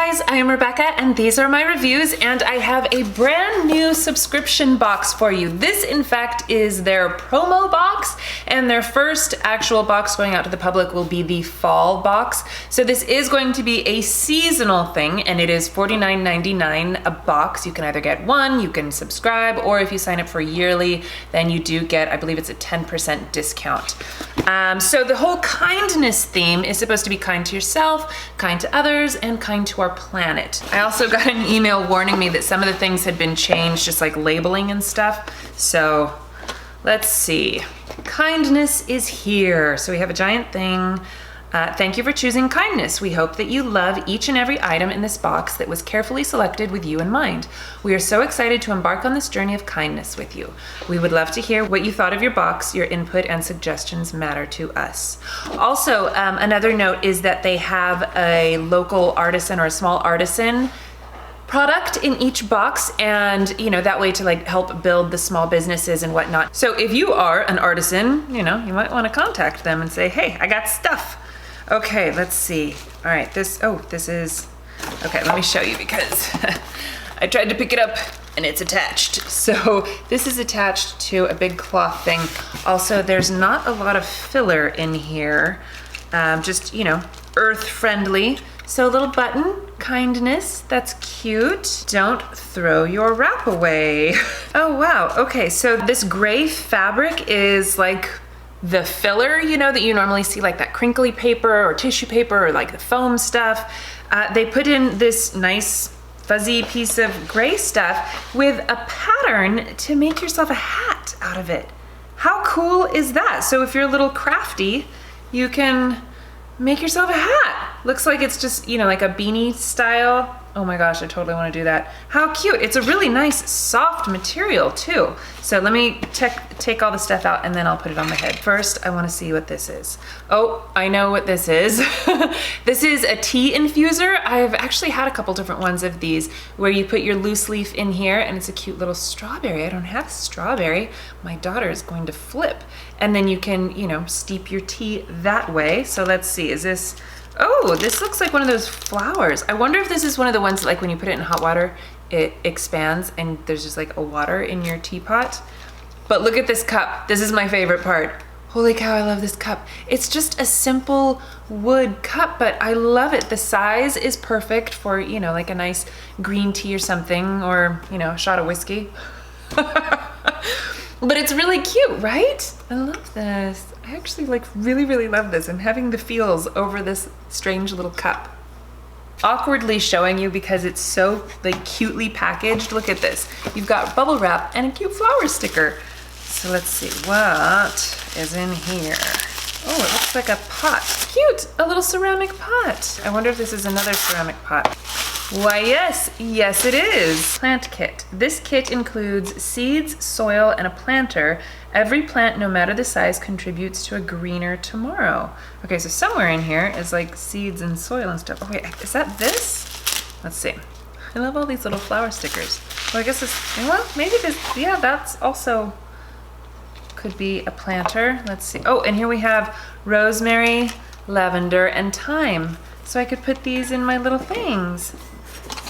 guys, I am Rebecca and these are my reviews, and I have a brand new subscription box for you. This in fact is their promo box, and their first actual box going out to the public will be the fall box. So this is going to be a seasonal thing, and it is $49.99 a box. You can either get one, you can subscribe, or if you sign up for yearly, then you do get, I believe it's a 10% discount. So the whole kindness theme is supposed to be kind to yourself, kind to others, and kind to our planet. I also got an email warning me that some of the things had been changed, just like labeling and stuff. So let's see. Kindness is here. So we have a giant thing. Thank you for choosing kindness. We hope that you love each and every item in this box that was carefully selected with you in mind. We are so excited to embark on this journey of kindness with you. We would love to hear what you thought of your box. Your input and suggestions matter to us. Also, another note is that they have a local artisan or a small artisan product in each box, and you know, that way to like help build the small businesses and whatnot. So if you are an artisan, you know, you might want to contact them and say, hey, I got stuff. Okay, let's see. All right, this is, okay, let me show you because I tried to pick it up and it's attached. So this is attached to a big cloth thing. Also, there's not a lot of filler in here, just, you know, earth friendly. So a little button, kindness, that's cute. Don't throw your wrap away. Oh wow, okay, so this gray fabric is like the filler, you know, that you normally see, like that crinkly paper or tissue paper or like the foam stuff. They put in this nice fuzzy piece of gray stuff with a pattern to make yourself a hat out of it. How cool is that? So if you're a little crafty, you can make yourself a hat. Looks like it's just, you know, like a beanie style. Oh my gosh, I totally want to do that. How cute. It's a really nice soft material too. So let me take all the stuff out and then I'll put it on my head. First, I want to see what this is. Oh, I know what this is. This is a tea infuser. I've actually had a couple different ones of these where you put your loose leaf in here and it's a cute little strawberry. I don't have strawberry. My daughter is going to flip. And then you can, you know, steep your tea that way. So let's see, is this, oh, this looks like one of those flowers. I wonder if this is one of the ones that, like when you put it in hot water, it expands and there's just like a water in your teapot. But look at this cup. This is my favorite part. Holy cow, I love this cup. It's just a simple wood cup, but I love it. The size is perfect for, you know, like a nice green tea or something, or, you know, a shot of whiskey. But it's really cute, right? I love this. I actually like really love this. I'm having the feels over this strange little cup. Awkwardly showing you because it's so like cutely packaged. Look at this. You've got bubble wrap and a cute flower sticker. So let's see, what is in here? Oh, it looks like a pot. Cute, a little ceramic pot. I wonder if this is another ceramic pot. Why yes, yes it is. Plant kit. This kit includes seeds, soil, and a planter. Every plant, no matter the size, contributes to a greener tomorrow. Okay, so somewhere in here is like seeds and soil and stuff. Oh wait, is that this? Let's see. I love all these little flower stickers. Well, I guess this, well, maybe this, yeah, that's also could be a planter. Let's see. Oh, and here we have rosemary, lavender, and thyme. So I could put these in my little things.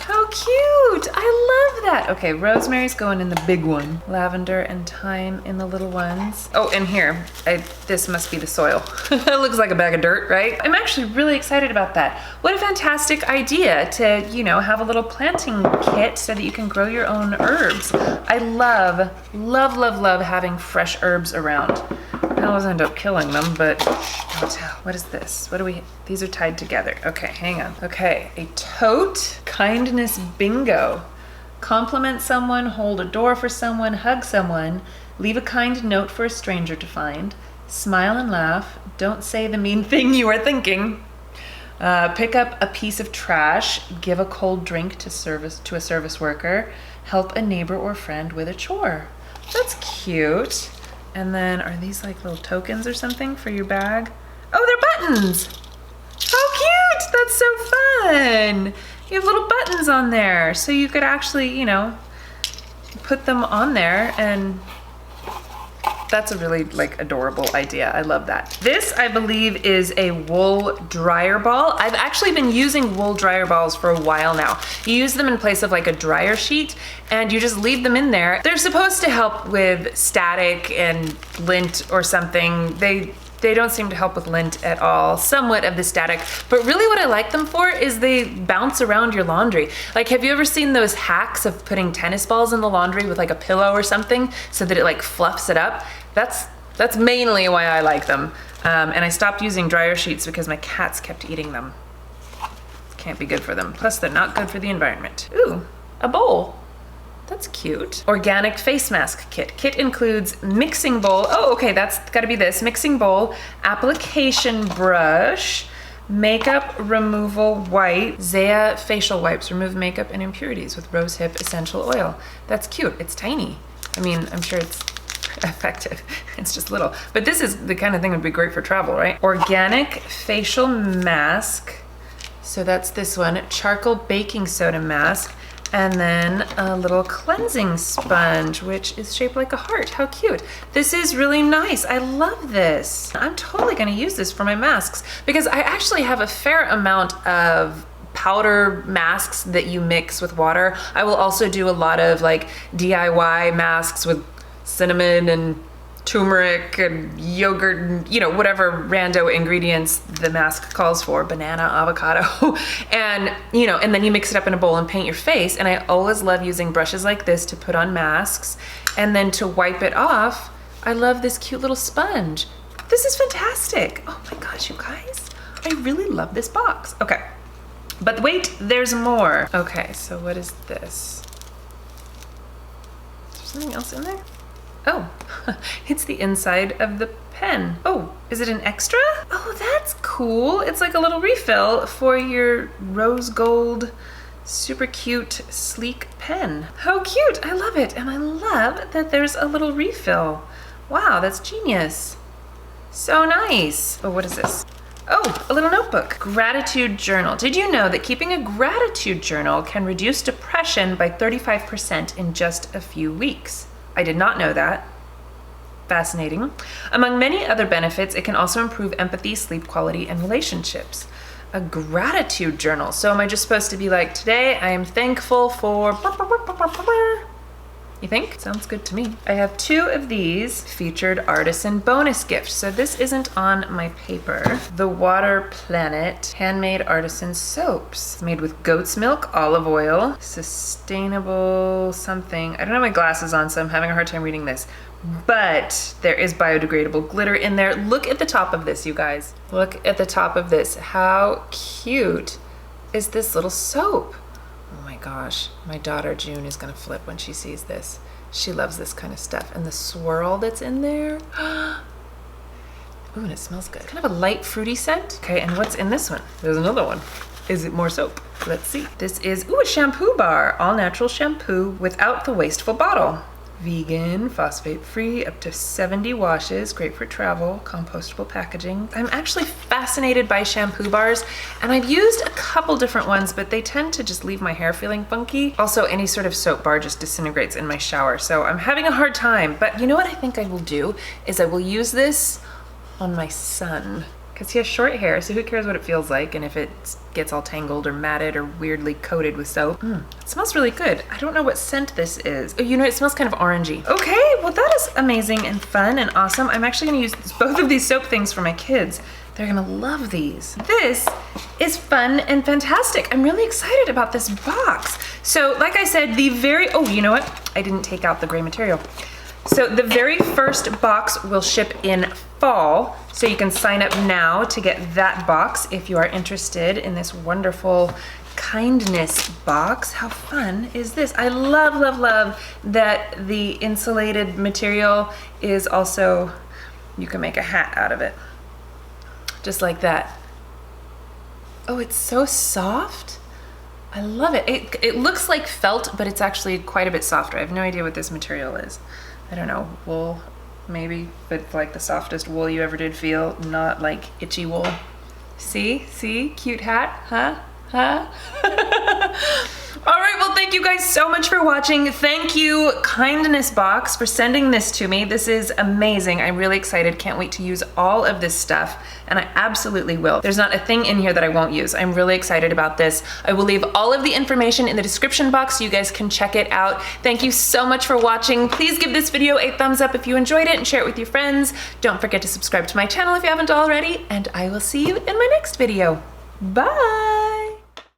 How cute! I love that. Okay, rosemary's going in the big one. Lavender and thyme in the little ones. Oh, and here, this must be the soil. It looks like a bag of dirt, right? I'm actually really excited about that. What a fantastic idea to, you know, have a little planting kit so that you can grow your own herbs. I love having fresh herbs around. I always end up killing them, but don't tell. What is this? What do we, these are tied together. Okay, hang on. Okay, a tote, kindness bingo. Compliment someone, hold a door for someone, hug someone, leave a kind note for a stranger to find, smile and laugh, don't say the mean thing you are thinking, pick up a piece of trash, give a cold drink to a service worker, help a neighbor or friend with a chore. That's cute. And then, are these like little tokens or something for your bag? Oh, they're buttons! How cute! That's so fun! You have little buttons on there, so you could actually, you know, put them on there and that's a really like adorable idea. I love that. This, I believe, is a wool dryer ball. I've actually been using wool dryer balls for a while now. You use them in place of like a dryer sheet and you just leave them in there. They're supposed to help with static and lint or something. They don't seem to help with lint at all, somewhat of the static, but really what I like them for is they bounce around your laundry. Like, have you ever seen those hacks of putting tennis balls in the laundry with like a pillow or something so that it like fluffs it up? That's mainly why I like them. And I stopped using dryer sheets because my cats kept eating them. Can't be good for them. Plus they're not good for the environment. Ooh, a bowl. That's cute. Organic face mask kit. Kit includes mixing bowl. Oh, okay, that's gotta be this. Mixing bowl, application brush, makeup removal wipe, Zea facial wipes. Remove makeup and impurities with rosehip essential oil. That's cute. It's tiny. I mean, I'm sure it's effective. It's just little. But this is the kind of thing that would be great for travel, right? Organic facial mask. So that's this one. Charcoal baking soda mask. And then a little cleansing sponge, which is shaped like a heart. How cute. This is really nice. I love this. I'm totally gonna use this for my masks because I actually have a fair amount of powder masks that you mix with water. I will also do a lot of like DIY masks with cinnamon and turmeric and yogurt and, you know, whatever rando ingredients the mask calls for, banana, avocado, and, you know, and then you mix it up in a bowl and paint your face. And I always love using brushes like this to put on masks. And then to wipe it off, I love this cute little sponge. This is fantastic. Oh my gosh, you guys, I really love this box. Okay, but wait, there's more. Okay, so what is this? Is there something else in there? Oh, it's the inside of the pen. Oh, is it an extra? Oh, that's cool. It's like a little refill for your rose gold, super cute, sleek pen. How cute, I love it. And I love that there's a little refill. Wow, that's genius. So nice. Oh, what is this? Oh, a little notebook. Gratitude journal. Did you know that keeping a gratitude journal can reduce depression by 35% in just a few weeks? I did not know that. Fascinating. Among many other benefits, it can also improve empathy, sleep quality, and relationships. A gratitude journal. So am I just supposed to be like, today I am thankful for... You think? Sounds good to me. I have 2 of these featured Artisan Bonus gifts. So this isn't on my paper. The Water Planet Handmade Artisan Soaps. It's made with goat's milk, olive oil, sustainable something. I don't have my glasses on, so I'm having a hard time reading this. But there is biodegradable glitter in there. Look at the top of this, you guys. Look at the top of this. How cute is this little soap? Oh my gosh, my daughter June is gonna flip when she sees this. She loves this kind of stuff. And the swirl that's in there. Ooh, and it smells good. Kind of a light fruity scent. Okay, and what's in this one? There's another one. Is it more soap? Let's see. This is, ooh, a shampoo bar. All natural shampoo without the wasteful bottle. Vegan, phosphate-free, up to 70 washes, great for travel, compostable packaging. I'm actually fascinated by shampoo bars, and I've used a couple different ones, but they tend to just leave my hair feeling funky. Also, any sort of soap bar just disintegrates in my shower, so I'm having a hard time. But you know what I think I will do is I will use this on my son, because he has short hair, so who cares what it feels like, and if it gets all tangled or matted or weirdly coated with soap. It smells really good. I don't know what scent this is. Oh, you know, it smells kind of orangey. Okay, well that is amazing and fun and awesome. I'm actually gonna use both of these soap things for my kids. They're gonna love these. This is fun and fantastic. I'm really excited about this box. So like I said, oh, you know what? I didn't take out the gray material. So the very first box will ship in fall, so you can sign up now to get that box if you are interested in this wonderful kindness box. How fun is this? I love, love, love that the insulated material is also, you can make a hat out of it. Just like that. Oh, it's so soft. I love it. It looks like felt, but it's actually quite a bit softer. I have no idea what this material is. I don't know, wool maybe, but like the softest wool you ever did feel, not like itchy wool. See, cute hat, huh? All right, well, thank you guys so much for watching. Thank you, Kindness Box, for sending this to me. This is amazing. I'm really excited. Can't wait to use all of this stuff, and I absolutely will. There's not a thing in here that I won't use. I'm really excited about this. I will leave all of the information in the description box so you guys can check it out. Thank you so much for watching. Please give this video a thumbs up if you enjoyed it and share it with your friends. Don't forget to subscribe to my channel if you haven't already, and I will see you in my next video. Bye!